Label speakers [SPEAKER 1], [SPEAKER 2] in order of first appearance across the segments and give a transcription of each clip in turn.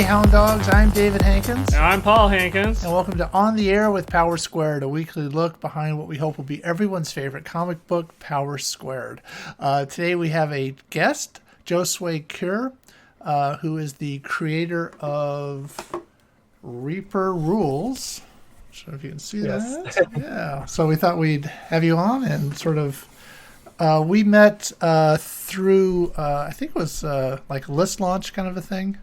[SPEAKER 1] Hey Hound Dogs, I'm David Hankins.
[SPEAKER 2] And I'm Paul Hankins.
[SPEAKER 1] And welcome to On the Air with Power Squared, a weekly look behind what we hope will be everyone's favorite comic book, Power Squared. Today we have a guest, Josue Kure, who is the creator of Reaper Rules. I don't know if you can see that. Yeah. So we thought we'd have you on and sort of... we met through, I think it was like a list launch kind of a thing.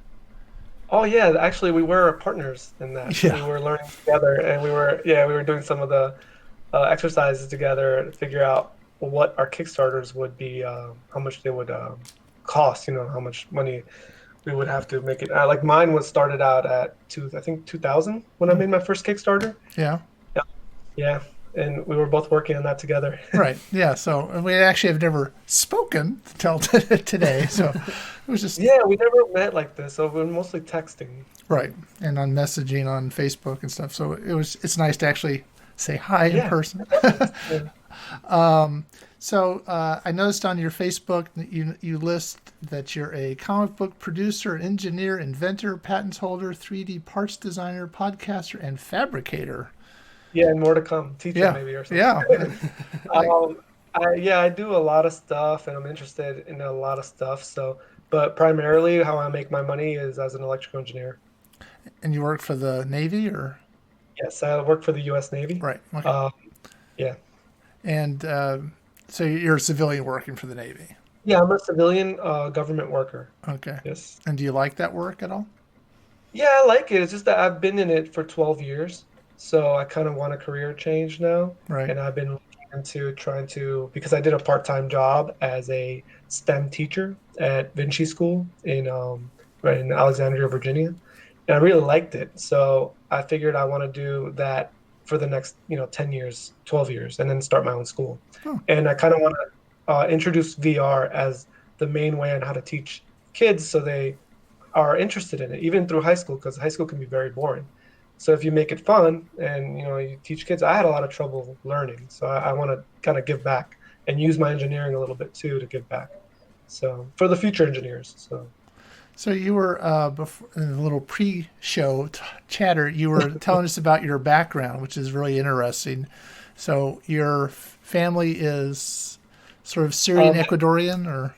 [SPEAKER 3] Oh yeah, actually we were partners in that.
[SPEAKER 1] Yeah.
[SPEAKER 3] We were learning together, and we were doing some of the exercises together to figure out what our Kickstarters would be, how much they would cost. How much money we would have to make it. Like mine was started out at 2000 when I made my first Kickstarter.
[SPEAKER 1] Yeah.
[SPEAKER 3] Yeah, and we were both working on that together.
[SPEAKER 1] Right. Yeah. So we actually have never spoken until today. So it was just
[SPEAKER 3] we never met like this. So we were mostly texting.
[SPEAKER 1] Right, and on messaging on Facebook and stuff. So it's nice to actually say hi in person. So I noticed on your Facebook that you list that you're a comic book producer, engineer, inventor, patents holder, 3D parts designer, podcaster, and fabricator.
[SPEAKER 3] Yeah, and more to come. Teacher maybe or something.
[SPEAKER 1] Yeah.
[SPEAKER 3] I do a lot of stuff, and I'm interested in a lot of stuff. So, but primarily, how I make my money is as an electrical engineer.
[SPEAKER 1] And you work for the Navy, or?
[SPEAKER 3] Yes, I work for the U.S. Navy.
[SPEAKER 1] Right. Okay.
[SPEAKER 3] Yeah.
[SPEAKER 1] And so you're a civilian working for the Navy.
[SPEAKER 3] Yeah, I'm a civilian government worker.
[SPEAKER 1] Okay.
[SPEAKER 3] Yes.
[SPEAKER 1] And do you like that work at all?
[SPEAKER 3] Yeah, I like it. It's just that I've been in it for 12 years. So I kind of want a career change now.
[SPEAKER 1] Right.
[SPEAKER 3] And I've been looking into trying to, because I did a part-time job as a STEM teacher at Vinci School in Alexandria, Virginia. And I really liked it. So I figured I want to do that for the next, 10 years, 12 years, and then start my own school.
[SPEAKER 1] Oh.
[SPEAKER 3] And I kind of want to introduce VR as the main way on how to teach kids so they are interested in it, even through high school, because high school can be very boring. So if you make it fun and you teach kids, I had a lot of trouble learning. So I want to kind of give back and use my engineering a little bit too to give back. So for the future engineers.
[SPEAKER 1] So you were before, in a little pre-show chatter, you were telling us about your background, which is really interesting. So your family is sort of Syrian Ecuadorian, or am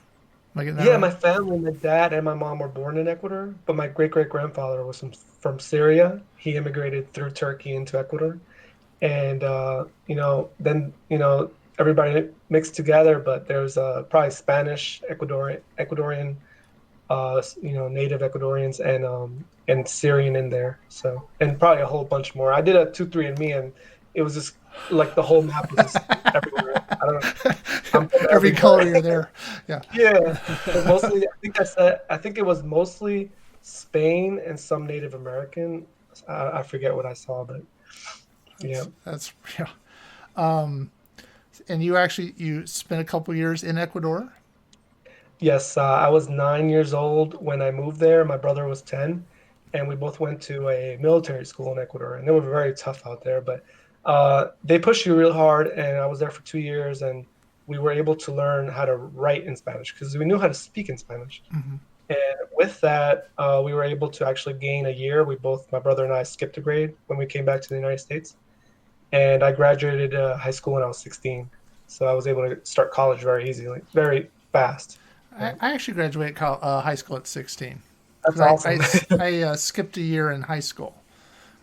[SPEAKER 1] I getting that right?
[SPEAKER 3] My family, my dad and my mom were born in Ecuador, but my great-great-grandfather was from Syria. He immigrated through Turkey into Ecuador. And, then everybody mixed together, but there's probably Spanish, Ecuadorian, native Ecuadorians and Syrian in there. So, and probably a whole bunch more. I did a 2-3andMe, and it was just like the whole map was just everywhere. I don't know.
[SPEAKER 1] Every color you're there. Yeah.
[SPEAKER 3] Yeah. But mostly, I think it was mostly Spain and some Native American. I forget what I saw, but yeah.
[SPEAKER 1] That's yeah. And you spent a couple years in Ecuador?
[SPEAKER 3] Yes, I was 9 years old when I moved there. My brother was 10, and we both went to a military school in Ecuador, and they were very tough out there, but they push you real hard, and I was there for 2 years, and we were able to learn how to write in Spanish because we knew how to speak in Spanish.
[SPEAKER 1] Mm-hmm.
[SPEAKER 3] And with that, we were able to actually gain a year. My brother and I skipped a grade when we came back to the United States, and I graduated high school when I was 16, so I was able to start college very easily, very fast.
[SPEAKER 1] I actually graduated high school at 16.
[SPEAKER 3] That's awesome.
[SPEAKER 1] I skipped a year in high school.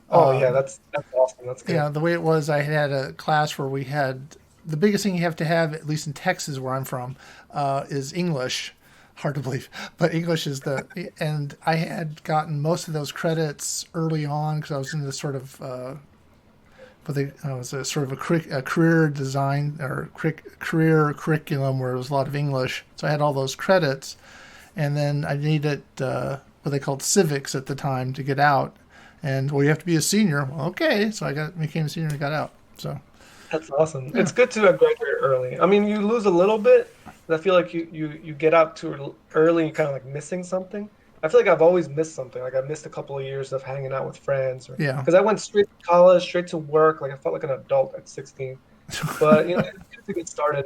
[SPEAKER 3] That's awesome. That's good.
[SPEAKER 1] Yeah, the way it was, I had a class where we had the biggest thing you have to have, at least in Texas, where I'm from, is English. Hard to believe, but English is and I had gotten most of those credits early on because I was in this sort of, it was a sort of a career design or career curriculum where it was a lot of English. So I had all those credits, and then I needed what they called civics at the time to get out. And you have to be a senior. Well, okay, so I became a senior and got out. So
[SPEAKER 3] that's awesome.
[SPEAKER 1] Yeah.
[SPEAKER 3] It's good to graduate early. I mean, you lose a little bit. I feel like you get out too early and kind of like missing something. I feel like I've always missed something. Like I missed a couple of years of hanging out with friends. Because I went straight to college, straight to work. Like I felt like an adult at 16. But it's good to get started.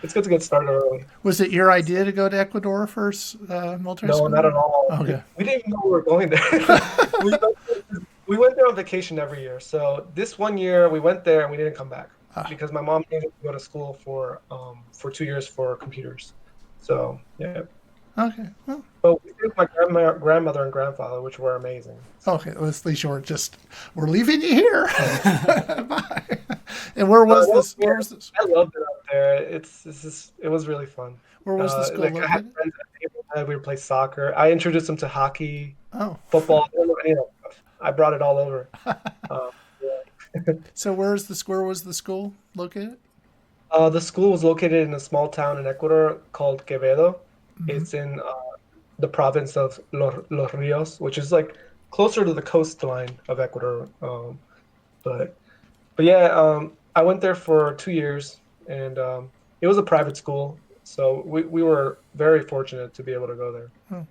[SPEAKER 3] It's good to get started early.
[SPEAKER 1] Was it your idea to go to Ecuador for military
[SPEAKER 3] No, not
[SPEAKER 1] school?
[SPEAKER 3] at all.
[SPEAKER 1] Okay.
[SPEAKER 3] We didn't even know we were going there. we went we went there on vacation every year. So this one year we went there and we didn't come back
[SPEAKER 1] Ah,
[SPEAKER 3] because my mom needed to go to school for 2 years for computers. So yeah.
[SPEAKER 1] okay. Well,
[SPEAKER 3] But we stayed with my grandmother and grandfather, which were amazing. So
[SPEAKER 1] okay. Well, at least you weren't just, we're leaving you here. Bye. And where was this?
[SPEAKER 3] yeah,
[SPEAKER 1] Where was this?
[SPEAKER 3] I loved it out there. It was really fun.
[SPEAKER 1] Where was the school
[SPEAKER 3] Like I had
[SPEAKER 1] located?
[SPEAKER 3] friends at the neighborhood. We would play soccer. I introduced them to hockey,
[SPEAKER 1] Oh,
[SPEAKER 3] football. I don't know any of that stuff. I brought it all over. Um, yeah.
[SPEAKER 1] so where's the where was the school located?
[SPEAKER 3] The school was located in a small town in Ecuador called Quevedo.
[SPEAKER 1] Hmm.
[SPEAKER 3] It's in the province of Los Rios, which is like closer to the coastline of Ecuador. But but yeah, I went there for 2 years, and it was a private school, so we were very fortunate to be able to go there.
[SPEAKER 1] Oh.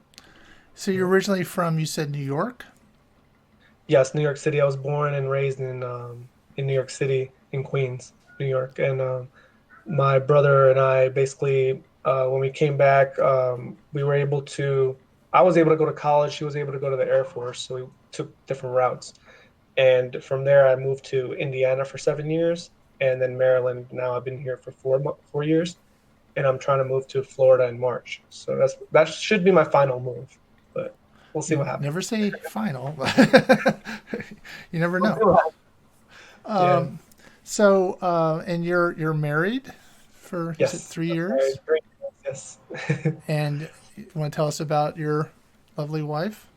[SPEAKER 1] So you're
[SPEAKER 3] Yeah.
[SPEAKER 1] originally from, you said New York?
[SPEAKER 3] Yes, New York City. I was born and raised in New York City, in Queens, New York, and my brother and I basically, when we came back, we were able to. I was able to go to college. She was able to go to the Air Force, so we took different routes. And from there, I moved to Indiana for 7 years, and then Maryland. Now I've been here for 4 years, and I'm trying to move to Florida in March. So that should be my final move, but we'll see
[SPEAKER 1] You
[SPEAKER 3] what happens.
[SPEAKER 1] never say final. You never
[SPEAKER 3] We'll see
[SPEAKER 1] know.
[SPEAKER 3] what happens. Yeah.
[SPEAKER 1] So, and you're married for, is it
[SPEAKER 3] Yes.
[SPEAKER 1] 3 years?
[SPEAKER 3] Great. Yes.
[SPEAKER 1] And you want to tell us about your lovely wife?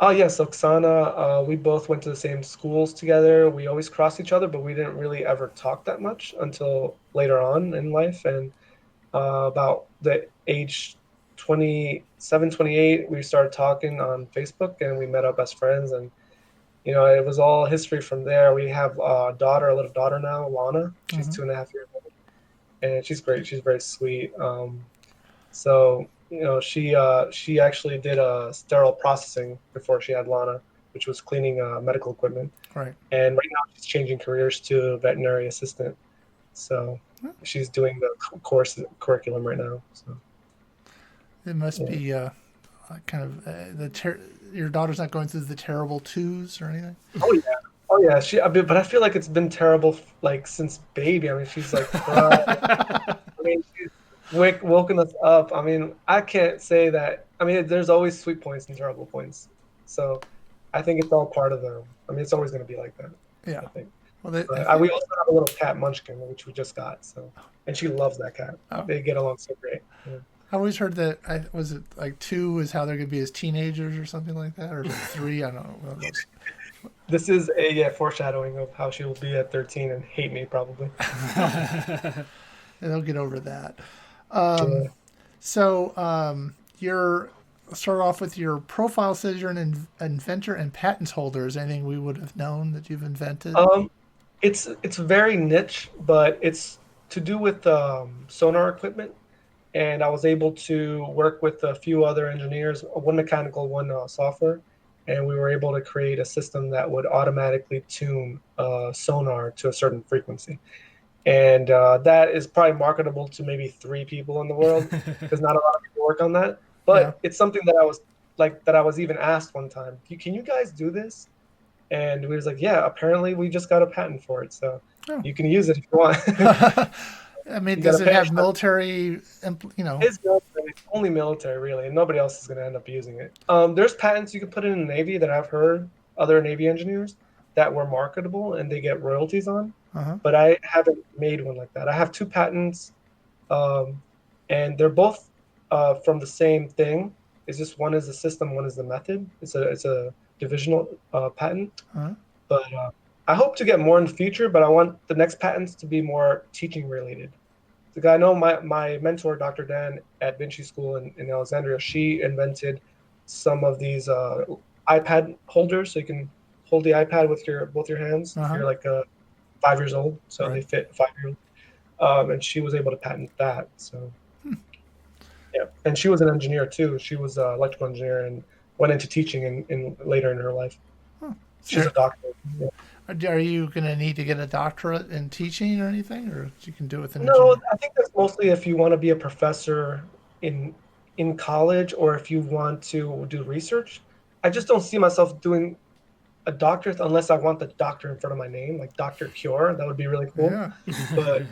[SPEAKER 3] Oh yes, Oksana. We both went to the same schools together. We always crossed each other, but we didn't really ever talk that much until later on in life. And about the age 27, 28, we started talking on Facebook, and we met up as friends. And it was all history from there. We have a little daughter now, Lana. She's
[SPEAKER 1] Hmm.
[SPEAKER 3] 2.5 years old, and she's great. She's very sweet. So she actually did a sterile processing before she had Lana, which was cleaning medical equipment.
[SPEAKER 1] Right.
[SPEAKER 3] And right now she's changing careers to veterinary assistant. So she's doing the course curriculum right now. So
[SPEAKER 1] It must
[SPEAKER 3] yeah.
[SPEAKER 1] be kind of your daughter's not going through the terrible twos or anything.
[SPEAKER 3] Oh yeah. Oh yeah. But I feel like it's been terrible like since baby. I mean, she's like cried. I mean, she's woken us up. I mean, I can't say that. I mean, there's always sweet points and terrible points. So I think it's all part of them. I mean, it's always going to be like that, I
[SPEAKER 1] Yeah.
[SPEAKER 3] think.
[SPEAKER 1] Well,
[SPEAKER 3] But we also have a little cat Munchkin, which we just got. So, and she loves that cat.
[SPEAKER 1] oh,
[SPEAKER 3] They get along so great. Yeah.
[SPEAKER 1] I always heard that. Was it like two is how they're going to be as teenagers or something like that, or three? I don't know. One of those.
[SPEAKER 3] This is a foreshadowing of how she will be at 13 and hate me probably.
[SPEAKER 1] They'll get over that.
[SPEAKER 3] Yeah.
[SPEAKER 1] So you're start off with your profile says you're an inventor and patent holder. Is there anything we would have known that you've invented?
[SPEAKER 3] Um, it's very niche, but it's to do with sonar equipment. And I was able to work with a few other engineers, one mechanical, one software, and we were able to create a system that would automatically tune sonar to a certain frequency. And that is probably marketable to maybe 3 people in the world because not a lot of people work on that.
[SPEAKER 1] Yeah.
[SPEAKER 3] But it's something that I was even asked one time. Can you guys do this? And we was like, yeah. Apparently, we just got a patent for it, so
[SPEAKER 1] Oh.
[SPEAKER 3] you can use it if you want.
[SPEAKER 1] I mean,
[SPEAKER 3] You
[SPEAKER 1] does
[SPEAKER 3] gotta
[SPEAKER 1] it
[SPEAKER 3] pay
[SPEAKER 1] have
[SPEAKER 3] extra.
[SPEAKER 1] military?
[SPEAKER 3] It's military. It's only military, really, and nobody else is going to end up using it. There's patents you can put in the Navy that I've heard other Navy engineers that were marketable and they get royalties on,
[SPEAKER 1] Uh-huh.
[SPEAKER 3] but I haven't made one like that. I have 2 patents, um, and they're both from the same thing. It's just one is the system, one is the method. It's a divisional patent,
[SPEAKER 1] Uh-huh.
[SPEAKER 3] but I hope to get more in the future. But I want the next patents to be more teaching related. The guy I know, my mentor, Dr. Dan at Vinci School in Alexandria, she invented some of these iPad holders, so you can hold the iPad with both your hands if
[SPEAKER 1] Uh-huh.
[SPEAKER 3] you're like 5 years old, so
[SPEAKER 1] Right.
[SPEAKER 3] they fit a 5 year old. And she was able to patent that. So yeah, and she was an engineer too. She was an electrical engineer and went into teaching in later in her life.
[SPEAKER 1] Huh.
[SPEAKER 3] She's a doctor. Yeah.
[SPEAKER 1] Are you going to need to get a doctorate in teaching or anything, or you can do it with an
[SPEAKER 3] No,
[SPEAKER 1] engineer?
[SPEAKER 3] I think that's mostly if you want to be a professor in in college or if you want to do research. I just don't see myself doing a doctorate unless I want the doctor in front of my name, like Dr. Cure. That would be really cool.
[SPEAKER 1] Yeah.
[SPEAKER 3] But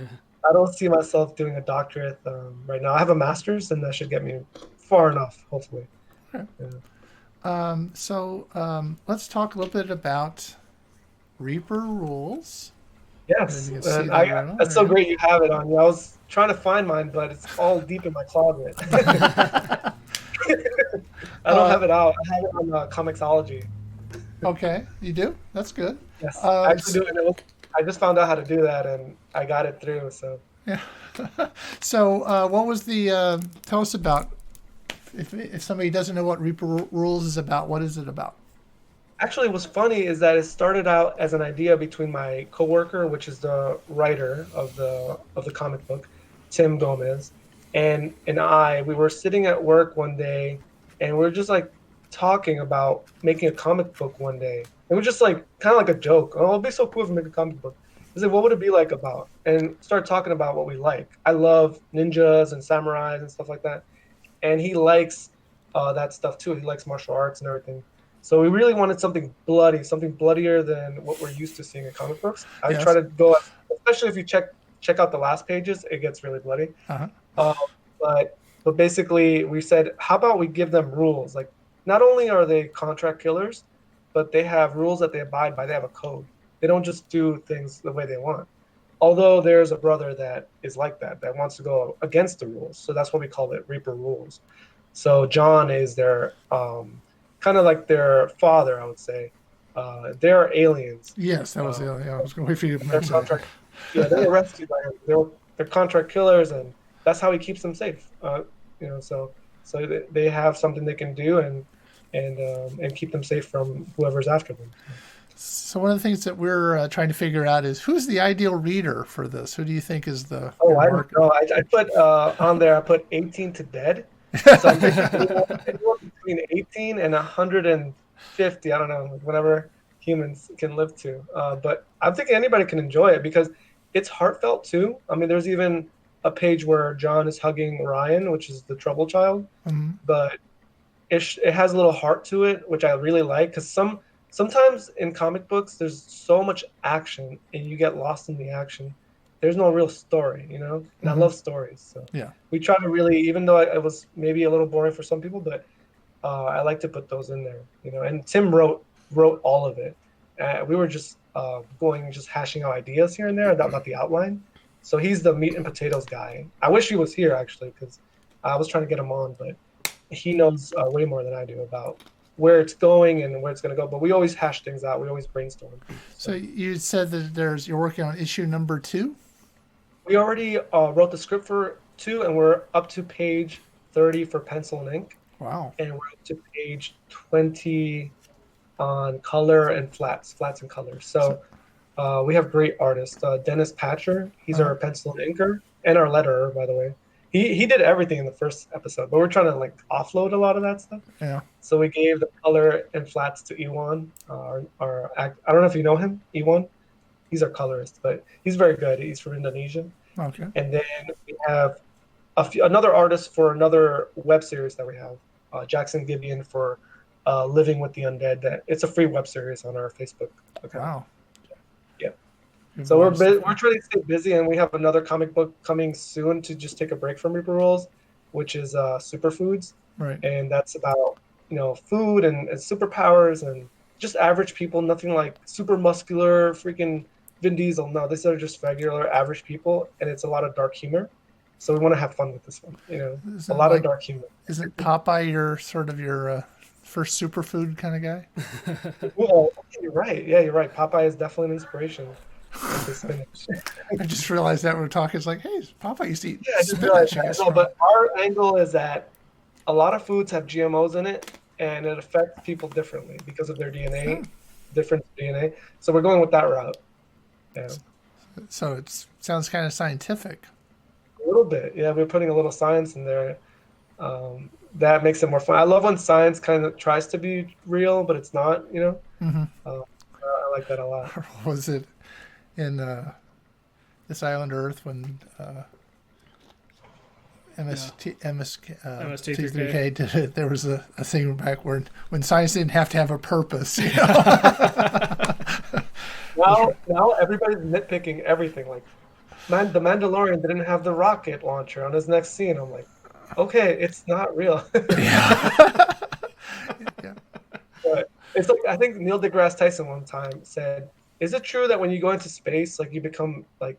[SPEAKER 3] I don't see myself doing a doctorate right now. I have a master's, and that should get me far enough, hopefully.
[SPEAKER 1] Okay.
[SPEAKER 3] Yeah.
[SPEAKER 1] Let's talk a little bit about Reaper rules. And
[SPEAKER 3] Yes,
[SPEAKER 1] you can see
[SPEAKER 3] and
[SPEAKER 1] that right on
[SPEAKER 3] that's
[SPEAKER 1] there.
[SPEAKER 3] so
[SPEAKER 1] Yeah.
[SPEAKER 3] great you have it on you. I was trying to find mine, but it's all deep in my closet. I don't
[SPEAKER 1] Uh,
[SPEAKER 3] have it out. I have it on Comixology.
[SPEAKER 1] okay, you do. That's good.
[SPEAKER 3] Yes, I
[SPEAKER 1] Uh,
[SPEAKER 3] actually do. And I just found out how to do that, and I got it through. So
[SPEAKER 1] yeah. What was the? Tell us about if somebody doesn't know what Reaper rules is about. What is it about?
[SPEAKER 3] actually, what's funny is that it started out as an idea between my coworker, which is the writer of the comic book, Tim Gomez, and I. We were sitting at work one day, and we are just like talking about making a comic book one day. It was just like kind of like a joke. Oh, it'd be so cool if we make a comic book. I said, what would it be like about? And start talking about what we like. I love ninjas and samurais and stuff like that, and he likes that stuff too. He likes martial arts and everything. So we really wanted something bloody, something bloodier than what we're used to seeing in comic books. I try
[SPEAKER 1] Yes.
[SPEAKER 3] to go, especially if you check out the last pages, it gets really bloody.
[SPEAKER 1] Uh huh.
[SPEAKER 3] Uh, but basically, we said, how about we give them rules? Like, not only are they contract killers, but they have rules that they abide by. They have a code. They don't just do things the way they want. Although there's a brother that is like that, that wants to go against the rules. So that's what we call it, Reaper rules. So John is their kind of like their father, I would say. They're aliens.
[SPEAKER 1] Yes, that was
[SPEAKER 3] Uh,
[SPEAKER 1] the. Yeah, I was going to wait for you to
[SPEAKER 3] they're
[SPEAKER 1] mention it.
[SPEAKER 3] contract, yeah, they were rescued by him. They're contract killers, and that's how he keeps them safe. So they have something they can do and keep them safe from whoever's after them.
[SPEAKER 1] So one of the things that we're trying to figure out is who's the ideal reader for this. Who do you think is the
[SPEAKER 3] Oh,
[SPEAKER 1] your
[SPEAKER 3] I don't
[SPEAKER 1] market?
[SPEAKER 3] know. I put on there. I put 18 to dead. So I'm thinking anyone between 18 and 150. I don't know, whatever humans can live to. But I'm thinking anybody can enjoy it because it's heartfelt too. I mean, there's even a page where John is hugging Ryan, which is the trouble child,
[SPEAKER 1] Mhm.
[SPEAKER 3] but it has a little heart to it, which I really like because sometimes in comic books there's so much action and you get lost in the action. There's no real story, and I
[SPEAKER 1] Mhm.
[SPEAKER 3] love stories. So
[SPEAKER 1] Yeah.
[SPEAKER 3] we try to really, even though it was maybe a little boring for some people, but I like to put those in there, And Tim wrote all of it. We were just just hashing out ideas here and there about the outline. So he's the meat and potatoes guy. I wish he was here actually because I was trying to get him on, but he knows way more than I do about where it's going and where it's going to go. But we always hash things out. We always brainstorm.
[SPEAKER 1] So
[SPEAKER 3] So
[SPEAKER 1] you said that you're working on issue number 2.
[SPEAKER 3] we already wrote the script for two, and we're up to page 30 for pencil and ink,
[SPEAKER 1] Wow.
[SPEAKER 3] and we're up to page 20 on color and flats and colors.
[SPEAKER 1] So,
[SPEAKER 3] So we have great artists. Dennis Patcher, he's
[SPEAKER 1] uh,
[SPEAKER 3] our pencil and inker and our letterer, by the way. He did everything in the first episode, but we're trying to like offload a lot of that stuff.
[SPEAKER 1] yeah.
[SPEAKER 3] So we gave the color and flats to Ewan. I don't know if you know him, Ewan. He's our colorist, but he's very good. He's from Indonesia.
[SPEAKER 1] Okay.
[SPEAKER 3] And then we have another artist for another web series that we have, Jackson Gibeon for Living with the Undead. That it's a free web series on our Facebook account.
[SPEAKER 1] Wow.
[SPEAKER 3] Yeah.
[SPEAKER 1] You've a
[SPEAKER 3] So
[SPEAKER 1] lot of stuff
[SPEAKER 3] we're trying to stay busy, and we have another comic book coming soon to just take a break from Reaper Rules, which is Superfoods,
[SPEAKER 1] right.
[SPEAKER 3] and that's about food and superpowers and just average people. Nothing like super muscular freaking Vin Diesel. No, these are just regular average people, and it's a lot of dark humor. So we want to have fun with this one. A
[SPEAKER 1] Isn't
[SPEAKER 3] lot of
[SPEAKER 1] like
[SPEAKER 3] dark humor.
[SPEAKER 1] isn't Popeye your sort of your first superfood kind of guy?
[SPEAKER 3] Well, you're right. Yeah, you're right. Popeye is definitely an inspiration with the spinach.
[SPEAKER 1] I just realized that when we're talking. It's like, hey, Popeye used to eat
[SPEAKER 3] Yeah, I just realized
[SPEAKER 1] spinach. I
[SPEAKER 3] that.
[SPEAKER 1] guess
[SPEAKER 3] No,
[SPEAKER 1] from.
[SPEAKER 3] but our angle is that a lot of foods have GMOs in it, and it affects people differently because of their
[SPEAKER 1] Oh,
[SPEAKER 3] DNA, different DNA. So we're going with that route. Yeah,
[SPEAKER 1] so it sounds kind of scientific.
[SPEAKER 3] a little bit. Yeah, we're putting a little science in there. That makes it more fun. I love when science kind of tries to be real, but it's not.
[SPEAKER 1] Hmm.
[SPEAKER 3] I like that a lot.
[SPEAKER 1] Or was it in This Island Earth when
[SPEAKER 2] MST3K.
[SPEAKER 1] did it? There was a thing back when science didn't have to have a purpose. You know?
[SPEAKER 3] Now everybody's nitpicking everything. Like, man, the Mandalorian didn't have the rocket launcher on his next scene. I'm like, okay, it's not real.
[SPEAKER 1] Yeah. Yeah.
[SPEAKER 3] But it's like, I think Neil deGrasse Tyson one time said, "Is it true that when you go into space, like you become like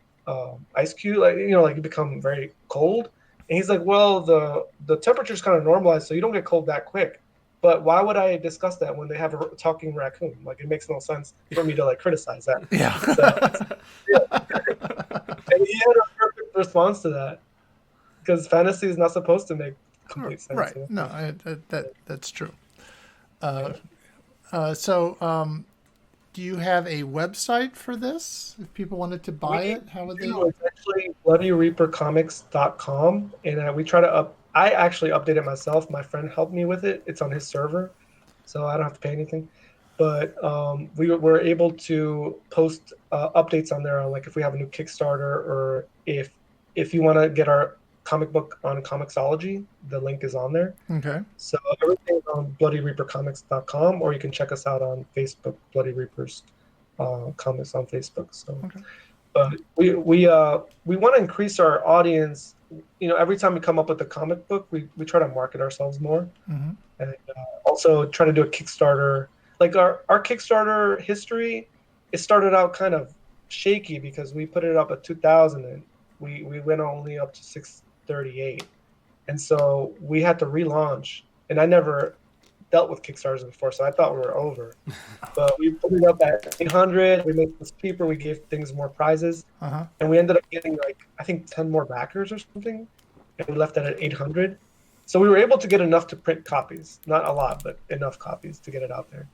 [SPEAKER 3] ice cube, like like you become very cold?" And he's like, "Well, the temperature's kind of normalized, so you don't get cold that quick. But why would I discuss that when they have a talking raccoon? Like, it makes no sense for me to like criticize that."
[SPEAKER 1] Yeah.
[SPEAKER 3] So, yeah. And he had a perfect response to that because fantasy is not supposed to make complete sense.
[SPEAKER 1] Right.
[SPEAKER 3] You know?
[SPEAKER 1] No, that's true. So, do you have a website for this? If people wanted to buy it, how would they?
[SPEAKER 3] It's actually bloodyreapercomics.com, and we try to I actually updated myself. My friend helped me with it. It's on his server, so I don't have to pay anything. But we were able to post updates on there on like if we have a new Kickstarter or if you want to get our comic book on Comixology, the link is on there.
[SPEAKER 1] Okay.
[SPEAKER 3] So everything's on bloodyreapercomics.com, or you can check us out on Facebook, Bloody Reapers Comics on Facebook. So,
[SPEAKER 1] Okay.
[SPEAKER 3] but we want to increase our audience. Every time we come up with a comic book, we try to market ourselves more, and also try to do a Kickstarter. Like our Kickstarter history, it started out kind of shaky because we put it up at 2,000 and we went only up to 638. And so we had to relaunch, and I never dealt with Kickstarters before, so I thought we were over. But we put it up at 800. We made this cheaper. We gave things more prizes, and we ended up getting like I think 10 more backers or something, and we left that at 800. So we were able to get enough to print copies, not a lot, but enough copies to get it out there.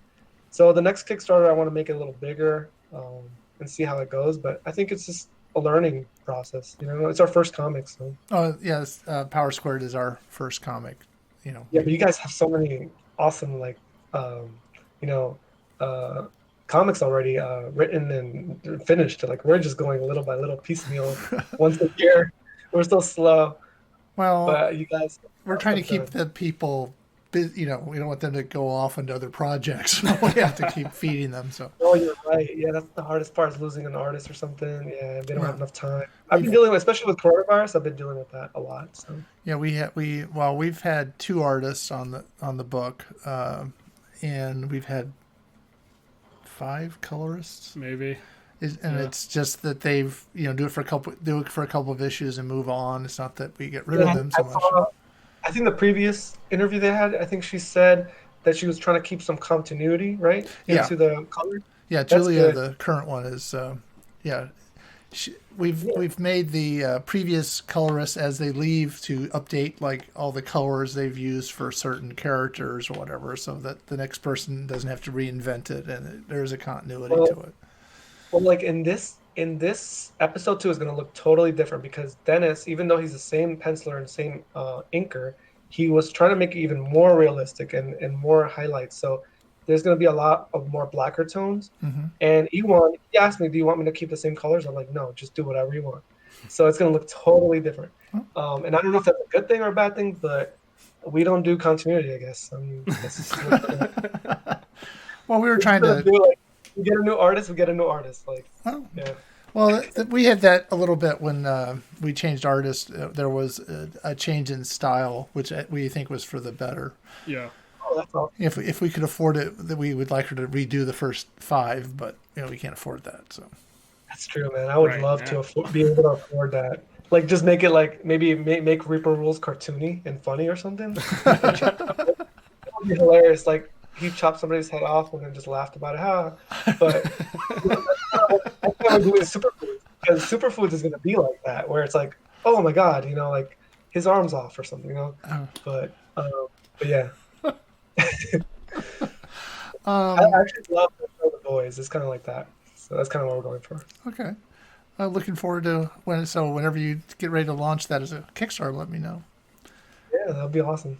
[SPEAKER 3] So the next Kickstarter, I want to make it a little bigger and see how it goes. But I think it's just a learning process. It's our first comic, so.
[SPEAKER 1] Oh yes, Power Squared is our first comic.
[SPEAKER 3] Yeah, but you guys have so many awesome comics already written and finished. Like we're just going little by little, piecemeal. Once a year, we're so slow.
[SPEAKER 1] Well,
[SPEAKER 3] but you guys,
[SPEAKER 1] we're trying to keep the people. We don't want them to go off into other projects. We have to keep feeding them. So.
[SPEAKER 3] Oh, you're right. Yeah, that's the hardest part is losing an artist or something. Yeah, they don't have enough time. I've been dealing with, especially with coronavirus. I've been dealing with that a lot. So.
[SPEAKER 1] Yeah, we've had 2 artists on the book, and we've had 5 colorists
[SPEAKER 2] maybe.
[SPEAKER 1] It's just that they've do it for a couple of issues and move on. It's not that we get rid of them so much.
[SPEAKER 3] I think the previous interview they had, I think she said that she was trying to keep some continuity, right? Into the color.
[SPEAKER 1] Yeah, Julia, the current one is, we've made the previous colorists as they leave to update like all the colors they've used for certain characters or whatever, so that the next person doesn't have to reinvent it and there's a continuity to it.
[SPEAKER 3] Well, like in this episode 2 is going to look totally different because Dennis, even though he's the same penciler and same inker, he was trying to make it even more realistic and more highlights. So there's going to be a lot of more blacker tones. And he asked me, "Do you want me to keep the same colors?" I'm like, "No, just do whatever you want." So it's going to look totally different. And I don't know if that's a good thing or a bad thing, but we don't do continuity, I guess. I mean,
[SPEAKER 1] well, we were trying to
[SPEAKER 3] do we get a new artist, we get a new artist. Yeah.
[SPEAKER 1] Well, we had that a little bit when we changed artists. There was a change in style, which we think was for the better.
[SPEAKER 2] Yeah.
[SPEAKER 3] Oh, that's awesome.
[SPEAKER 1] If we could afford it, that we would like her to redo the first 5, but we can't afford that. So.
[SPEAKER 3] That's true, man. I would love to be able to afford that. Like, just make it like maybe make Reaper Rules cartoony and funny or something. That would be hilarious. Like, he chopped somebody's head off and then just laughed about it. But that's what I'm doing with Superfoods, because Superfoods is going to be like that, where it's like, oh my god, like his arm's off or something, But yeah. I actually love the boys. It's kind of like that. So that's kind of what we're going for.
[SPEAKER 1] Okay. Looking forward to whenever you get ready to launch that as a Kickstarter, let me know.
[SPEAKER 3] Yeah, that'll be awesome.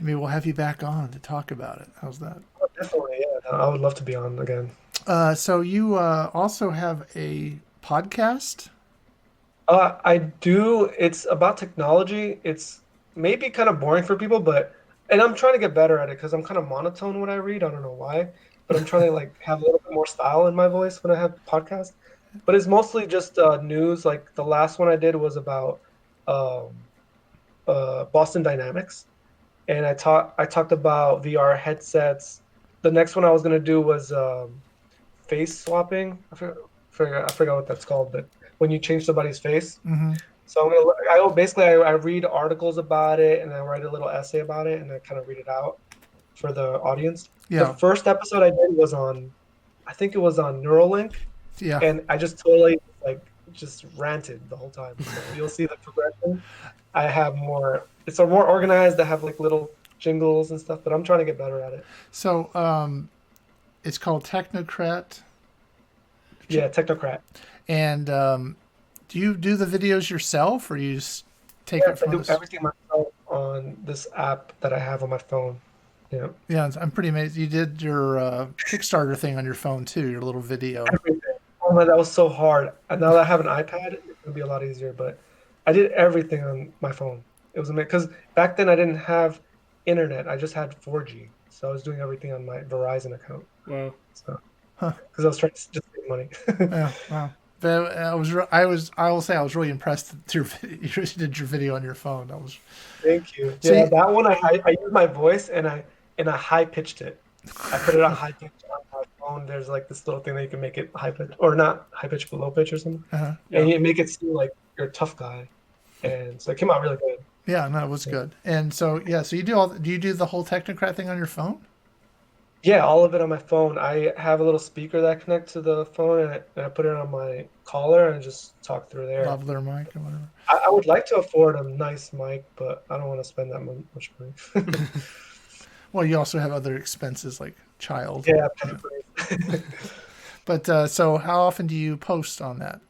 [SPEAKER 1] Maybe we'll have you back on to talk about it. How's that?
[SPEAKER 3] Oh, definitely, yeah. I would love to be on again.
[SPEAKER 1] So you also have a podcast?
[SPEAKER 3] I do. It's about technology. It's maybe kind of boring for people, but and I'm trying to get better at it because I'm kind of monotone when I read. I don't know why, but I'm trying to like have a little bit more style in my voice when I have podcasts. But it's mostly just news. Like the last one I did was about um, Boston Dynamics, and I talked about VR headsets. The next one I was gonna do was face swapping. I forgot what that's called, but when you change somebody's face.
[SPEAKER 1] Mm-hmm.
[SPEAKER 3] So I read articles about it and I write a little essay about it and I kind of read it out for the audience. The
[SPEAKER 1] Yeah,
[SPEAKER 3] first episode I did was on, I think it was on Neuralink,
[SPEAKER 1] yeah.
[SPEAKER 3] and I just totally like just ranted the whole time. So you'll see the progression. I have more. It's a more organized. I have like little jingles and stuff, but I'm trying to get better at it.
[SPEAKER 1] So it's called Technocrat.
[SPEAKER 3] Yeah, technocrat.
[SPEAKER 1] And do you do the videos yourself, or you just take it
[SPEAKER 3] Yes, I
[SPEAKER 1] from
[SPEAKER 3] do
[SPEAKER 1] this?
[SPEAKER 3] everything myself on this app that I have on my phone. Yeah.
[SPEAKER 1] Yeah, I'm pretty amazed. You did your Kickstarter thing on your phone too, your little video.
[SPEAKER 3] Everything. Oh my, that was so hard. And now that I have an iPad, it's gonna be a lot easier. But I did everything on my phone. It was amazing because back then I didn't have internet. I just had 4G, so I was doing everything on my Verizon account.
[SPEAKER 2] Wow.
[SPEAKER 3] So
[SPEAKER 1] Huh.
[SPEAKER 3] because I was trying to just save money.
[SPEAKER 1] Yeah, wow. But I will say I was really impressed that you did your video on your phone. That was
[SPEAKER 3] Thank you. Yeah,
[SPEAKER 1] see,
[SPEAKER 3] that one I used my voice and I high pitched it. I put it on high pitch on my phone. There's like this little thing that you can make it high pitch or not high pitch, but low pitch or something,
[SPEAKER 2] Yeah.
[SPEAKER 3] and you make it seem like you're a tough guy. And so it came out really good.
[SPEAKER 1] yeah, no, it was
[SPEAKER 3] Yeah.
[SPEAKER 1] good. And so yeah, so do you do the whole Technocrat thing on your phone?
[SPEAKER 3] Yeah, all of it on my phone. I have a little speaker that connects to the phone, and I put it on my collar and just talk through there.
[SPEAKER 1] Lavalier mic or whatever.
[SPEAKER 3] I would like to afford a nice mic, but I don't want to spend that much money.
[SPEAKER 1] Well, you also have other expenses like child.
[SPEAKER 3] Yeah,
[SPEAKER 1] Yeah.
[SPEAKER 3] paper.
[SPEAKER 1] But so how often do you post on that?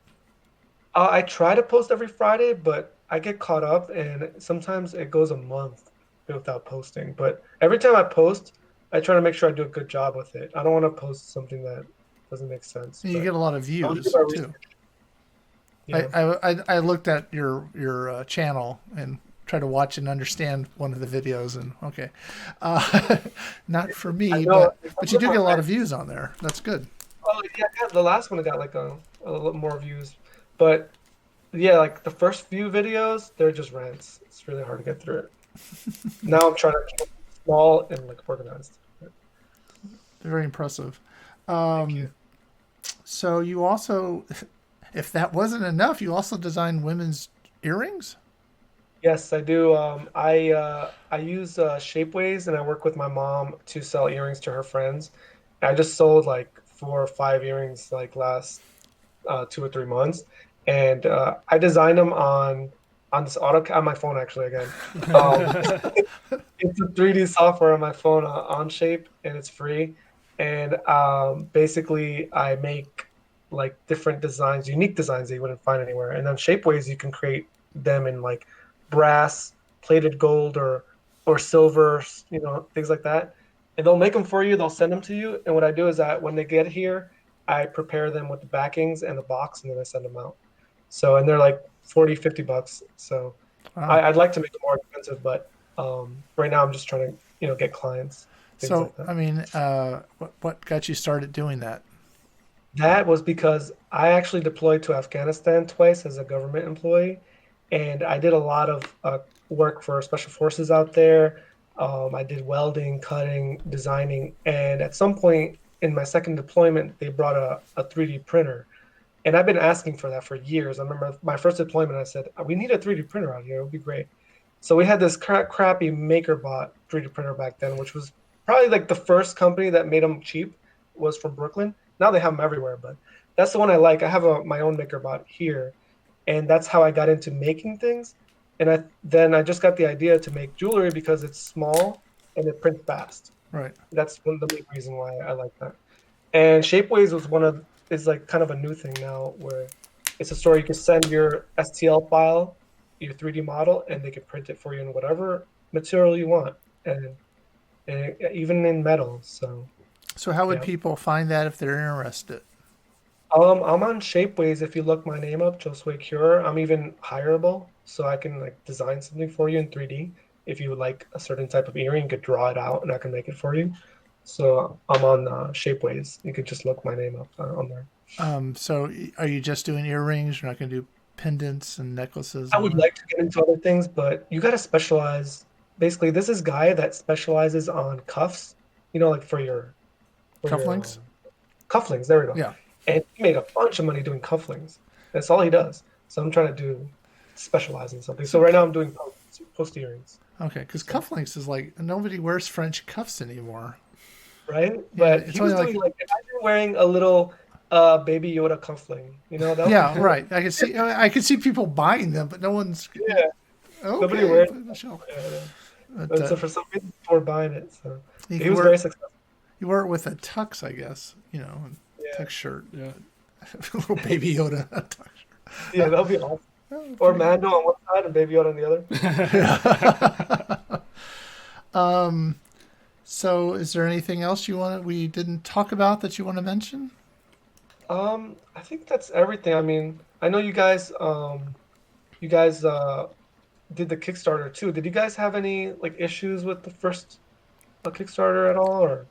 [SPEAKER 3] I try to post every Friday, but I get caught up, and sometimes it goes a month without posting. But every time I post, I try to make sure I do a good job with it. I don't want to post something that doesn't make sense,
[SPEAKER 1] You
[SPEAKER 3] but
[SPEAKER 1] get a lot of
[SPEAKER 3] I'll do
[SPEAKER 1] views
[SPEAKER 3] my
[SPEAKER 1] too.
[SPEAKER 3] research. Yeah.
[SPEAKER 1] I looked at your channel and tried to watch and understand one of the videos, and okay, uh, not for
[SPEAKER 3] I
[SPEAKER 1] me,
[SPEAKER 3] know.
[SPEAKER 1] but
[SPEAKER 3] Some
[SPEAKER 1] you
[SPEAKER 3] of
[SPEAKER 1] do
[SPEAKER 3] my
[SPEAKER 1] get a lot of
[SPEAKER 3] friends,
[SPEAKER 1] views on there. That's good.
[SPEAKER 3] oh yeah, the last one got like a little more views, but yeah, like the first few videos, they're just rants. It's really hard to get through it. Now I'm trying to keep it small and like organized.
[SPEAKER 1] They're very impressive.
[SPEAKER 3] Thank you.
[SPEAKER 1] So you also, if that wasn't enough, you also design women's earrings.
[SPEAKER 3] Yes, I do. I use Shapeways, and I work with my mom to sell earrings to her friends. I just sold like 4 or 5 earrings like last 2 or 3 months, and I designed them on this auto on my phone actually again. Um, it's a 3D software on my phone on Shape, and it's free. And basically, I make like different designs, unique designs that you wouldn't find anywhere. And on Shapeways, you can create them in like brass, plated gold, or silver, things like that. And they'll make them for you. They'll send them to you. And what I do is that when they get here, I prepare them with the backings and the box, and then I send them out. So, and they're like 40, $50. So
[SPEAKER 1] Wow.
[SPEAKER 3] I'd like to make it more expensive, but right now I'm just trying to, get clients, things
[SPEAKER 1] So
[SPEAKER 3] like that.
[SPEAKER 1] I mean, what got you started doing that?
[SPEAKER 3] That was because I actually deployed to Afghanistan twice as a government employee, and I did a lot of work for special forces out there. I did welding, cutting, designing, and at some point in my second deployment, they brought a 3D printer. And I've been asking for that for years. I remember my first deployment, I said, we need a 3D printer out here. It would be great. So we had this crappy MakerBot 3D printer back then, which was probably like the first company that made them cheap, was from Brooklyn. Now they have them everywhere, but that's the one I like. I have my own MakerBot here, and that's how I got into making things. And then I just got the idea to make jewelry because it's small and it prints fast.
[SPEAKER 1] Right.
[SPEAKER 3] That's one of the big reason why I like that. And Shapeways was is like kind of a new thing now where it's a store you can send your STL file, your 3D model, and they can print it for you in whatever material you want, and even in metal. So
[SPEAKER 1] So how would
[SPEAKER 3] Yeah.
[SPEAKER 1] people find that if they're interested?
[SPEAKER 3] I'm on Shapeways. If you look my name up, Josue Kure, I'm even hireable, so I can like design something for you in 3D. If you would like a certain type of earring, you could draw it out, and I can make it for you. So I'm on Shapeways. You could just look my name up on there.
[SPEAKER 1] So are you just doing earrings? You're not going to do pendants and necklaces
[SPEAKER 3] I
[SPEAKER 1] and all
[SPEAKER 3] would
[SPEAKER 1] that?
[SPEAKER 3] like to get into other things, but you got to specialize. Basically, this is guy that specializes on cuffs. Like for your
[SPEAKER 1] Cufflinks?
[SPEAKER 3] cufflinks. There we go.
[SPEAKER 1] Yeah.
[SPEAKER 3] And he made a bunch of money doing cufflinks. That's all he does. So I'm trying to specialize in something. So
[SPEAKER 1] So,
[SPEAKER 3] right now I'm doing post earrings.
[SPEAKER 1] okay, because
[SPEAKER 3] So
[SPEAKER 1] cufflinks is like nobody wears French cuffs anymore.
[SPEAKER 3] right,
[SPEAKER 1] Yeah,
[SPEAKER 3] but
[SPEAKER 1] it's
[SPEAKER 3] he
[SPEAKER 1] only
[SPEAKER 3] was doing
[SPEAKER 1] like,
[SPEAKER 3] like imagine wearing a little Baby Yoda cuffling. That would be
[SPEAKER 1] yeah,
[SPEAKER 3] cool.
[SPEAKER 1] right. I could see people buying them, but no one's
[SPEAKER 3] Yeah, nobody
[SPEAKER 1] okay.
[SPEAKER 3] wears.
[SPEAKER 1] Put it on the shelf.
[SPEAKER 3] Yeah,
[SPEAKER 1] But
[SPEAKER 3] and so for some reason people were buying it. So
[SPEAKER 1] you
[SPEAKER 3] he
[SPEAKER 1] can
[SPEAKER 3] was
[SPEAKER 1] wear
[SPEAKER 3] very successful.
[SPEAKER 1] you wear it with a tux, I guess.
[SPEAKER 3] Yeah,
[SPEAKER 1] Tux shirt.
[SPEAKER 2] Yeah.
[SPEAKER 1] Little baby Yoda tux
[SPEAKER 3] yeah, that'll be awesome.
[SPEAKER 1] shirt.
[SPEAKER 3] Or Mando on one side and Baby Yoda on the other.
[SPEAKER 1] So, is there anything else we didn't talk about that you want to mention?
[SPEAKER 3] I think that's everything. I mean, I know you guys did the Kickstarter too. Did you guys have any like issues with the first Kickstarter at all, or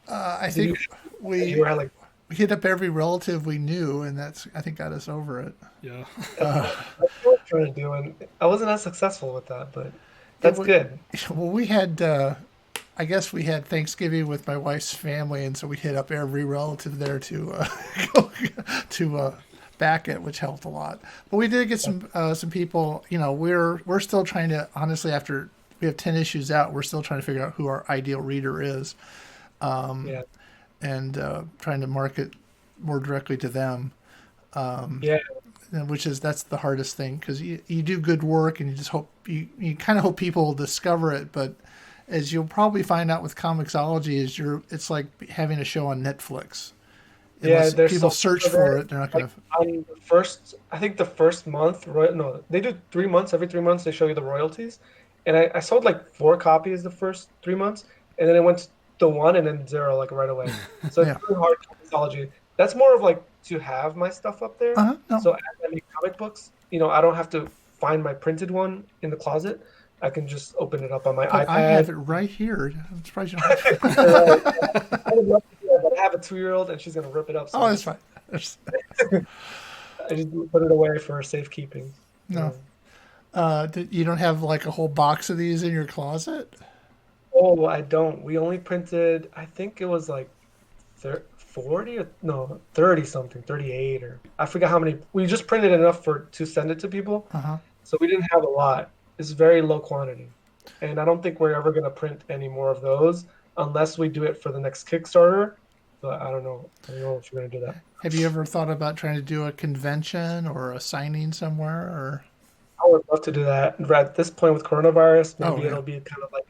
[SPEAKER 1] I
[SPEAKER 3] did
[SPEAKER 1] think
[SPEAKER 3] you
[SPEAKER 1] we
[SPEAKER 3] were like,
[SPEAKER 1] we hit up every relative we knew, and that's I think got us over it.
[SPEAKER 2] Yeah.
[SPEAKER 3] that's what I was trying to do, and I wasn't as successful with that, but
[SPEAKER 1] Yeah,
[SPEAKER 3] that's good.
[SPEAKER 1] well, we had. I guess we had Thanksgiving with my wife's family, and so we hit up every relative there to to back it, which helped a lot. But we did get some people. We're still trying to honestly after we have 10 issues out, we're still trying to figure out who our ideal reader is,
[SPEAKER 3] Yeah,
[SPEAKER 1] and trying to market more directly to them.
[SPEAKER 3] yeah,
[SPEAKER 1] And that's the hardest thing because you do good work and you just hope you kind of hope people will discover it, but as you'll probably find out with Comixology, it's like having a show on Netflix.
[SPEAKER 3] yeah.
[SPEAKER 1] Unless
[SPEAKER 3] There's
[SPEAKER 1] people
[SPEAKER 3] so
[SPEAKER 1] search
[SPEAKER 3] much of
[SPEAKER 1] for
[SPEAKER 3] it.
[SPEAKER 1] it, they're not
[SPEAKER 3] Like
[SPEAKER 1] going to.
[SPEAKER 3] on the first, I think the first month, no, they do 3 months. Every 3 months, they show you the royalties, and I sold like 4 copies the first 3 months, and then it went to one and then zero like right away. So it's
[SPEAKER 1] Yeah.
[SPEAKER 3] really hard Comixology. That's more of like to have my stuff up there.
[SPEAKER 1] No.
[SPEAKER 3] So as I make comic books, I don't have to find my printed one in the closet. I can just open it up on my
[SPEAKER 1] But I have
[SPEAKER 3] iPad.
[SPEAKER 1] it right here. I'm surprised you don't have.
[SPEAKER 3] Right. I would love to do that, but I have a 2-year-old and she's gonna rip it up. So
[SPEAKER 1] Oh, that's fine.
[SPEAKER 3] I just put it away for safekeeping.
[SPEAKER 1] No. You don't have like a whole box of these in your closet?
[SPEAKER 3] Oh, I don't. We only printed, I think it was like 40 or no, 30 something, 38 or I forgot how many. We just printed enough to send it to people.
[SPEAKER 1] Uh huh.
[SPEAKER 3] So we didn't have a lot. It's very low quantity. And I don't think we're ever going to print any more of those unless we do it for the next Kickstarter. But I don't know. I don't know if we're going to do that.
[SPEAKER 1] Have you ever thought about trying to do a convention or a signing somewhere? Or
[SPEAKER 3] I would love to do that. At this point with coronavirus,
[SPEAKER 1] oh
[SPEAKER 3] maybe
[SPEAKER 1] yeah,
[SPEAKER 3] it'll be kind of like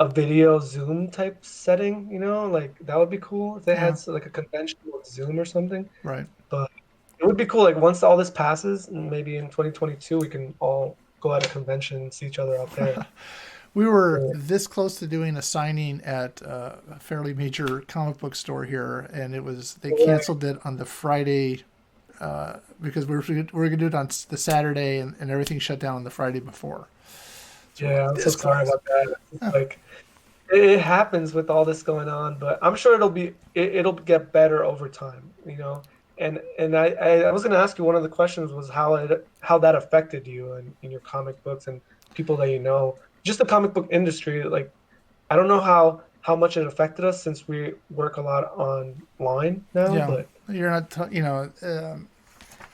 [SPEAKER 3] a video Zoom type setting, like that would be cool if they
[SPEAKER 1] yeah,
[SPEAKER 3] had like a convention with Zoom or something.
[SPEAKER 1] right.
[SPEAKER 3] But it would be cool, like once all this passes, and maybe in 2022 we can all go at a convention and see each other out there.
[SPEAKER 1] We were
[SPEAKER 3] So,
[SPEAKER 1] this close to doing a signing at a fairly major comic book store here, and they canceled it on the Friday because we were going to do it on the Saturday, and everything shut down on the Friday before. So we're
[SPEAKER 3] yeah, I'm so
[SPEAKER 1] this
[SPEAKER 3] sorry
[SPEAKER 1] close.
[SPEAKER 3] about that. It's
[SPEAKER 1] Yeah.
[SPEAKER 3] like it happens with all this going on, but I'm sure it'll get better over time. And I was going to ask you, one of the questions was how that affected you and in your comic books and people that just the comic book industry. Like I don't know how much it affected us since we work a lot online now,
[SPEAKER 1] Yeah,
[SPEAKER 3] but
[SPEAKER 1] you're not.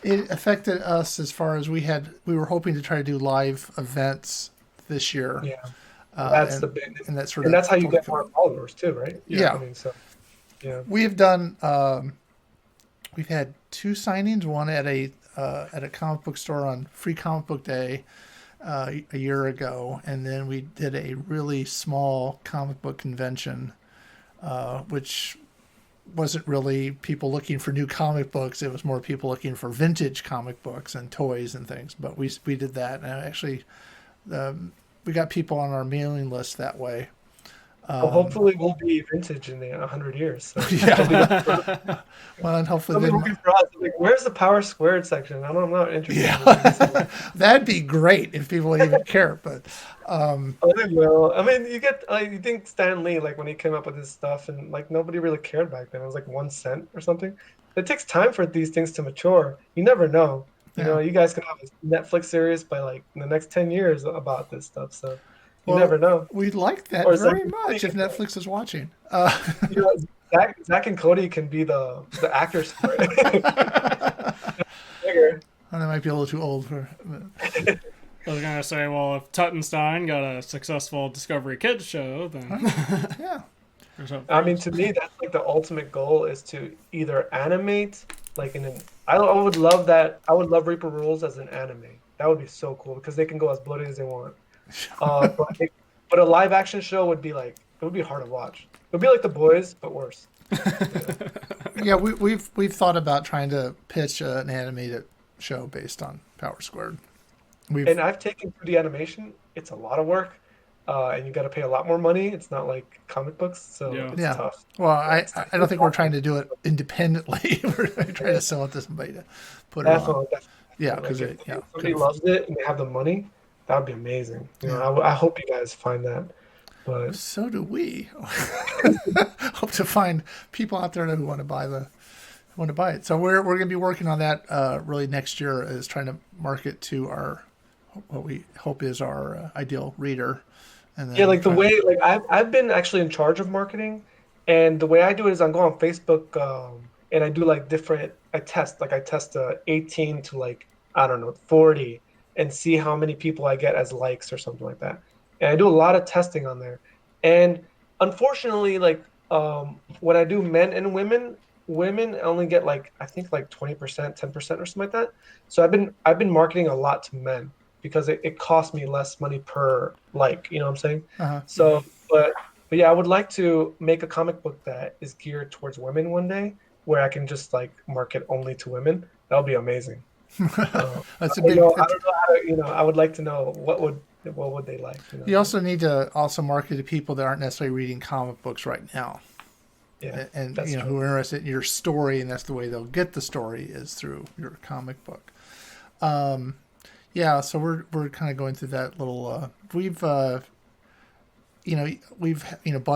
[SPEAKER 1] It affected us as far as we were hoping to try to do live events this year,
[SPEAKER 3] yeah, that's
[SPEAKER 1] and
[SPEAKER 3] the big,
[SPEAKER 1] that sort
[SPEAKER 3] and
[SPEAKER 1] of
[SPEAKER 3] that's how you
[SPEAKER 1] totally
[SPEAKER 3] get more followers too, right?
[SPEAKER 1] yeah.
[SPEAKER 3] I mean, so yeah,
[SPEAKER 1] We've done. We've had two signings. One at a comic book store on Free Comic Book Day a year ago, and then we did a really small comic book convention, which wasn't really people looking for new comic books. It was more people looking for vintage comic books and toys and things. But we did that, and actually, we got people on our mailing list that way.
[SPEAKER 3] Well, hopefully we'll be vintage in 100 years. So they'll be
[SPEAKER 1] Yeah. Well, and hopefully
[SPEAKER 3] they'll be
[SPEAKER 1] then,
[SPEAKER 3] looking for us. Like, where's the power squared section? I'm not interested
[SPEAKER 1] yeah,
[SPEAKER 3] in this.
[SPEAKER 1] that'd be great if people would even care. But
[SPEAKER 3] Oh, they will. I mean, you get like you think Stan Lee, like when he came up with his stuff, and like nobody really cared back then. It was like 1 cent or something. It takes time for these things to mature. You never know.
[SPEAKER 1] yeah.
[SPEAKER 3] You guys could have a Netflix series by like in the next 10 years about this stuff. So you
[SPEAKER 1] Well,
[SPEAKER 3] never know.
[SPEAKER 1] we'd like that
[SPEAKER 3] Or Zach
[SPEAKER 1] very
[SPEAKER 3] and Cody
[SPEAKER 1] much if
[SPEAKER 3] can,
[SPEAKER 1] Netflix is watching.
[SPEAKER 3] you know, Zach and Cody can be the actors for it. Bigger.
[SPEAKER 1] I might be a little too old for.
[SPEAKER 2] I was gonna say, well, if Tuttenstein got a successful Discovery Kids show, then
[SPEAKER 1] Yeah.
[SPEAKER 2] there's hope.
[SPEAKER 3] I mean, to me, that's like the ultimate goal is to either animate like in an. I would love that. I would love Reaper Rules as an anime. That would be so cool because they can go as bloody as they want. But a live action show would be like it would be hard to watch. It would be like The Boys, but worse.
[SPEAKER 1] Yeah, we've thought about trying to pitch an animated show based on Power Squared.
[SPEAKER 3] And I've taken 2D animation. It's a lot of work, and you got to pay a lot more money. It's not like comic books, so
[SPEAKER 2] Yeah.
[SPEAKER 3] it's
[SPEAKER 1] Yeah.
[SPEAKER 3] tough.
[SPEAKER 1] Well, I don't think we're trying to do it independently. We're trying to sell it to somebody to put it on.
[SPEAKER 3] Definitely.
[SPEAKER 1] Yeah,
[SPEAKER 3] Like
[SPEAKER 1] because
[SPEAKER 3] if
[SPEAKER 1] yeah,
[SPEAKER 3] somebody loves it and they have the money, that would be amazing. I hope you guys find that. But
[SPEAKER 1] so do we. Hope to find people out there who want to buy it. So we're going to be working on that really next year, is trying to market to our what we hope is our ideal reader. And then
[SPEAKER 3] yeah, like the way like I've been actually in charge of marketing, and the way I do it is I go on Facebook, and I do like different. I test 18 to like I don't know 40, and see how many people I get as likes or something like that. And I do a lot of testing on there. And unfortunately, like when I do men and women only get like I think like 20%, 10% or something like that. So I've been marketing a lot to men because it costs me less money per like, you know what I'm saying?
[SPEAKER 1] uh-huh.
[SPEAKER 3] So but yeah, I would like to make a comic book that is geared towards women one day where I can just like market only to women. That would be amazing.
[SPEAKER 1] That's a
[SPEAKER 3] I
[SPEAKER 1] big.
[SPEAKER 3] don't know how to, I would like to know what would they like,
[SPEAKER 1] You also need to also market to people that aren't necessarily reading comic books right now.
[SPEAKER 3] Yeah,
[SPEAKER 1] And
[SPEAKER 3] that's true.
[SPEAKER 1] who are interested in your story, and that's the way they'll get the story is through your comic book. Yeah, so we're kind of going through that little. We've bought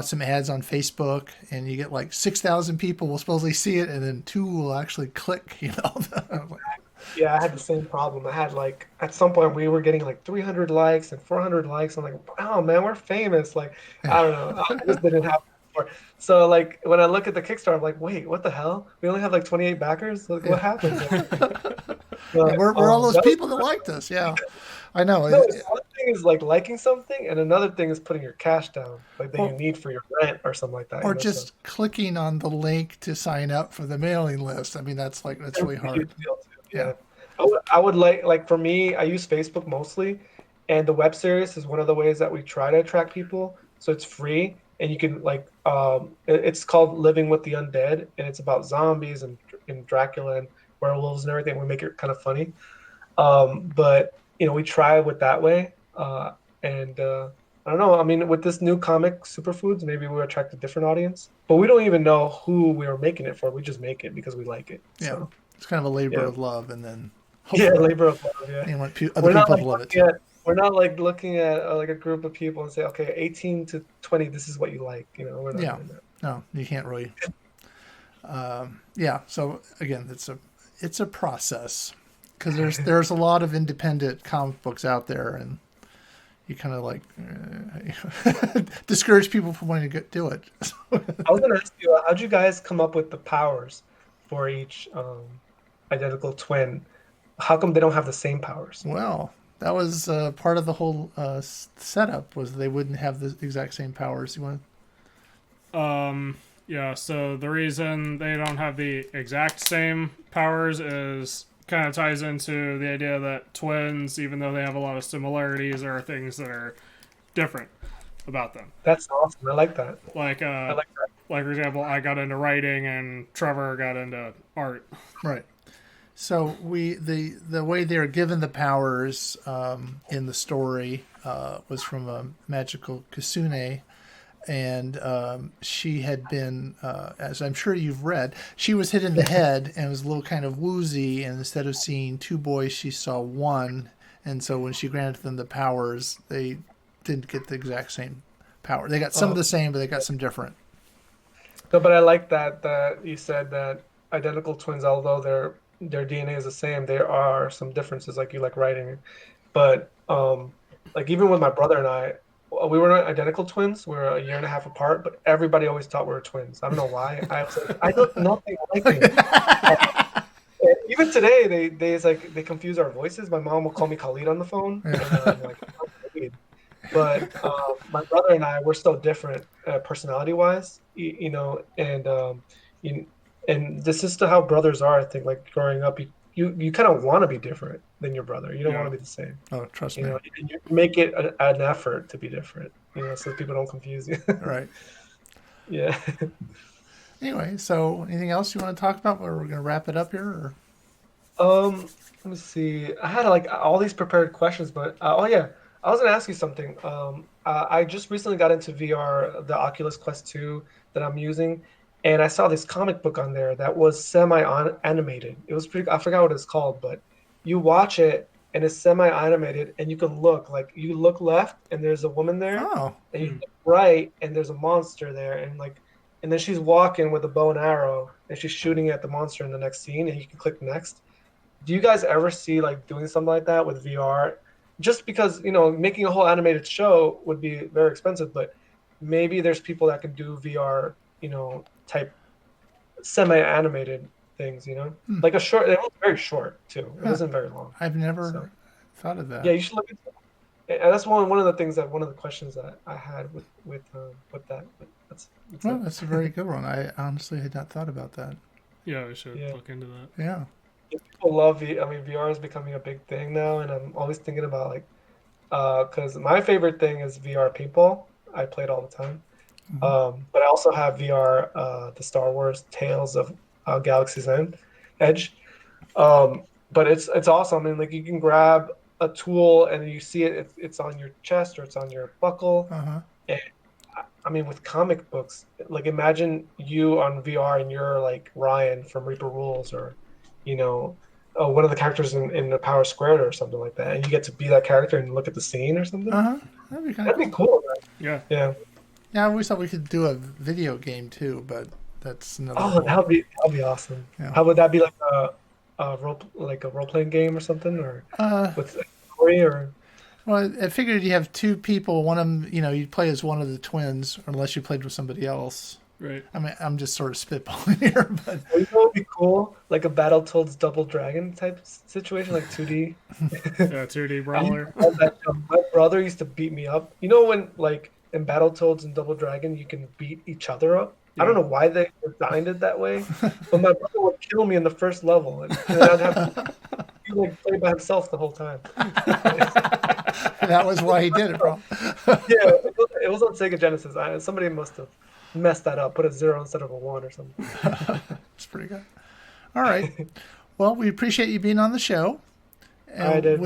[SPEAKER 1] some ads on Facebook, and you get like 6,000 people will supposedly see it, and then 2 will actually click.
[SPEAKER 3] Yeah, I had the same problem. I had like at some point we were getting like 300 likes and 400 likes. I'm like, wow, man, we're famous. Like, I don't know, I just didn't have before. So like when I look at the Kickstarter, I'm like, wait, what the hell? We only have like 28 backers. Like, what happened? But,
[SPEAKER 1] we're all those
[SPEAKER 3] that was-
[SPEAKER 1] people that liked us. Yeah, I know.
[SPEAKER 3] no, it's one thing is like liking something, and another thing is putting your cash down, like that
[SPEAKER 1] Well,
[SPEAKER 3] you need for your rent or something like that.
[SPEAKER 1] or just clicking on the link to sign up for the mailing list. I mean, that's really hard. Yeah.
[SPEAKER 3] I would like for me, I use Facebook mostly, and the web series is one of the ways that we try to attract people. So it's free, and you can like it's called Living with the Undead, and it's about zombies and Dracula and werewolves and everything. We make it kind of funny, but we try with that way, and I don't know. I mean, with this new comic, Superfoods, maybe we'll attract a different audience, but we don't even know who we are making it for. We just make it because we like it.
[SPEAKER 1] Yeah,
[SPEAKER 3] So.
[SPEAKER 1] it's kind of a labor
[SPEAKER 3] Yeah.
[SPEAKER 1] of love, and then
[SPEAKER 3] Yeah, labor of love. Yeah.
[SPEAKER 1] you want
[SPEAKER 3] We're
[SPEAKER 1] other
[SPEAKER 3] not
[SPEAKER 1] people
[SPEAKER 3] like
[SPEAKER 1] to love it
[SPEAKER 3] looking
[SPEAKER 1] too.
[SPEAKER 3] we're not like looking at like a group of people and say, okay, 18 to 20, this is what you like. We're not
[SPEAKER 1] Yeah.
[SPEAKER 3] doing that.
[SPEAKER 1] No, you can't really. Yeah. So again, it's a process because there's a lot of independent comic books out there, and you kind of like discourage people from wanting to do it.
[SPEAKER 3] I was going to ask you, how'd you guys come up with the powers for each identical twin? How come they don't have the same powers?
[SPEAKER 1] Well, that was part of the whole setup was they wouldn't have the exact same powers. You want?
[SPEAKER 2] Yeah, so the reason they don't have the exact same powers is kind of ties into the idea that twins, even though they have a lot of similarities, are things that are different about them.
[SPEAKER 3] That's awesome. I like that.
[SPEAKER 2] Like,
[SPEAKER 3] I like that.
[SPEAKER 2] like for example, I got into writing and Trevor got into art.
[SPEAKER 1] Right. So the way they are given the powers in the story was from a magical Kasune, and she had been, as I'm sure you've read, she was hit in the head and was a little kind of woozy. And instead of seeing two boys, she saw one. And so when she granted them the powers, they didn't get the exact same power. They got some of the same, but they got some different.
[SPEAKER 3] No, but I like that you said that identical twins, although their DNA is the same, there are some differences, like you like writing. But like even with my brother and I, we were not identical twins. We were a year and a half apart, but everybody always thought we were twins. I don't know why. I was like, I look nothing like him. And even today, they confuse our voices. My mom will call me Khalid on the phone, and I'm like, "Oh, Khalid." But my brother and I, we're so different personality-wise, and this is how brothers are. I think, like growing up, you kind of want to be different than your brother. You don't want to be the same.
[SPEAKER 1] Oh, trust
[SPEAKER 3] You
[SPEAKER 1] me.
[SPEAKER 3] know, you make it an effort to be different. So people don't confuse you.
[SPEAKER 1] Right.
[SPEAKER 3] Yeah.
[SPEAKER 1] Anyway, so anything else you want to talk about, or we're going to wrap it up here? Or?
[SPEAKER 3] Let me see. I had like all these prepared questions, but oh yeah, I was gonna ask you something. I just recently got into VR, the Oculus Quest 2 that I'm using, and I saw this comic book on there that was semi-animated. It was pretty. I forgot what it's called, but you watch it and it's semi-animated, and you can you look left and there's a woman there,
[SPEAKER 1] Oh.
[SPEAKER 3] and you look right and there's a monster there, and then she's walking with a bow and arrow and she's shooting at the monster in the next scene, and you can click next. Do you guys ever see like doing something like that with VR? Just because, making a whole animated show would be very expensive, but maybe there's people that can do VR, type semi-animated things, like a short. It was very short too. It wasn't very long.
[SPEAKER 1] I've never thought of that.
[SPEAKER 3] Yeah, you should look into it. And that's one of the things one of the questions that I had with that. But
[SPEAKER 1] that's a very good one. I honestly had not thought about that.
[SPEAKER 2] Yeah, we should look into that.
[SPEAKER 1] Yeah.
[SPEAKER 3] People love VR is becoming a big thing now, and I'm always thinking about because my favorite thing is VR paintball. I play it all the time. But I also have VR, the Star Wars Tales of Galaxy's Edge. But it's awesome. I mean, like you can grab a tool and you see it's on your chest or it's on your buckle. And I mean, with comic books, like imagine you on VR and you're like Ryan from Reaper Rules, or one of the characters in the Power Squared or something like that, and you get to be that character and look at the scene or something. That'd be cool.
[SPEAKER 2] Yeah.
[SPEAKER 3] Yeah.
[SPEAKER 1] Yeah, I always thought we could do a video game too, but that's another.
[SPEAKER 3] Oh, that'd be awesome. Yeah. How would that be, like a role playing game or something, or with a story, or?
[SPEAKER 1] Well, I figured you have two people. One of them, you'd play as one of the twins, unless you played with somebody else.
[SPEAKER 2] Right.
[SPEAKER 1] I mean, I'm just sort of spitballing here, but
[SPEAKER 3] it would be cool, like a Battletoads Double Dragon type situation, like 2D.
[SPEAKER 2] Yeah, 2D brawler.
[SPEAKER 3] My brother used to beat me up. When like in Battletoads and Double Dragon, you can beat each other up. Yeah. I don't know why they designed it that way, but my brother would kill me in the first level, and I'd have to play by himself the whole time.
[SPEAKER 1] That was why he did it, bro.
[SPEAKER 3] Yeah, it was on Sega Genesis. Somebody must have messed that up, put a 0 instead of a 1 or something.
[SPEAKER 1] That's pretty good. All right. Well, we appreciate you being on the show. And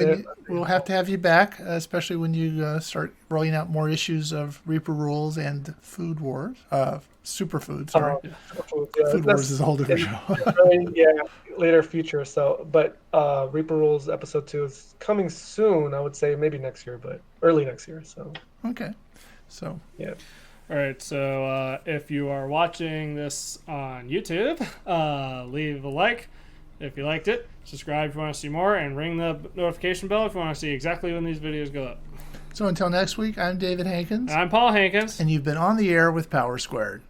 [SPEAKER 1] we'll have to have you back, especially when you start rolling out more issues of Reaper Rules and Food Wars. Superfood, sorry. Food Wars is a whole different show.
[SPEAKER 3] Later future. So, but Reaper Rules episode 2 is coming soon. I would say maybe next year, but early next year. So.
[SPEAKER 1] Okay. So.
[SPEAKER 3] Yeah.
[SPEAKER 2] All right, so if you are watching this on YouTube, leave a like if you liked it, subscribe if you want to see more, and ring the notification bell if you want to see exactly when these videos go up.
[SPEAKER 1] So until next week, I'm David Hankins.
[SPEAKER 2] And I'm Paul Hankins.
[SPEAKER 1] And you've been on the air with Power Squared.